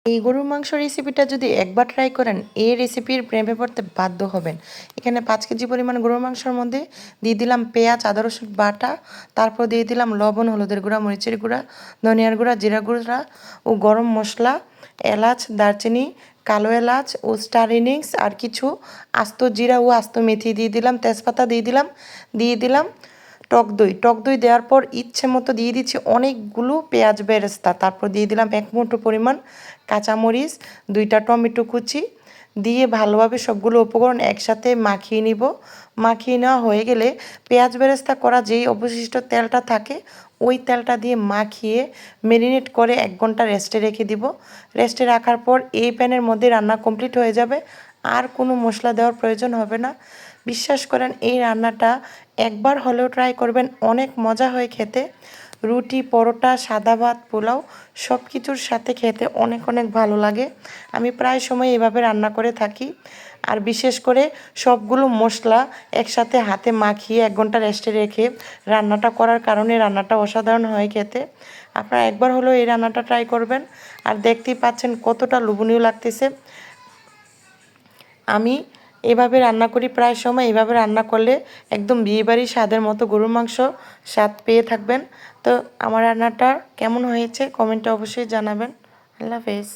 এই গরুর মাংস রেসিপিটা যদি একবার ট্রাই করেন, এই রেসিপির প্রেমে পড়তে বাধ্য হবেন। এখানে 5 কেজি পরিমাণ গরুর মাংসের মধ্যে দিয়ে দিলাম পেঁয়াজ, আদা রসুন বাটা, তারপর দিয়ে দিলাম লবণ, হলুদের গুঁড়া, মরিচের গুঁড়া, ধনিয়ার গুঁড়া, জিরা গুঁড়া ও গরম মশলা, এলাচ, দারচিনি, কালো এলাচ ও স্টার ইনিংস আর কিছু আস্ত জিরা ও আস্ত মেথি দিয়ে দিলাম, তেজপাতা দিয়ে দিলাম টক দই দেওয়ার পর ইচ্ছে মতো দিয়ে দিচ্ছি অনেকগুলো পেঁয়াজ বেরেস্তা। তারপর দিয়ে দিলাম 1 মুঠো পরিমাণ কাঁচামরিচ, 2টা টমেটো কুচি দিয়ে ভালোভাবে সবগুলো উপকরণ একসাথে মাখিয়ে নিব। মাখিয়ে নেওয়া হয়ে গেলে পেঁয়াজ বেরেস্তা করা যেই অবশিষ্ট তেলটা থাকে ওই তেলটা দিয়ে মাখিয়ে ম্যারিনেট করে 1 ঘন্টা রেস্টে রেখে দিব। রেস্টে রাখার পর এই প্যানের মধ্যে রান্না কমপ্লিট হয়ে যাবে, আর কোনো মশলা দেওয়ার প্রয়োজন হবে না। বিশ্বাস করেন এই রান্নাটা একবার হলেও ট্রাই করবেন, অনেক মজা হয় খেতে। রুটি, পরোটা, সাদা ভাত, পোলাও সব কিছুর সাথে খেতে অনেক অনেক ভালো লাগে। আমি প্রায় সময় এভাবে রান্না করে থাকি। আর বিশেষ করে সবগুলো মশলা একসাথে হাতে মাখিয়ে 1 ঘন্টা রেস্টে রেখে রান্নাটা করার কারণে রান্নাটা অসাধারণ হয় খেতে। আপনারা একবার হলেও এই রান্নাটা ট্রাই করবেন। আর দেখতেই পাচ্ছেন কতটা লোভনীয় লাগতেছে। আমি এভাবে রান্না করি প্রায় সময়। এভাবে রান্না করলে একদম বিয়েবাড়ির স্বাদের মতো গরুর মাংস স্বাদ পেয়ে থাকবেন। তো আমার রান্নাটা কেমন হয়েছে কমেন্টে অবশ্যই জানাবেন। আল্লাহ হাফেজ।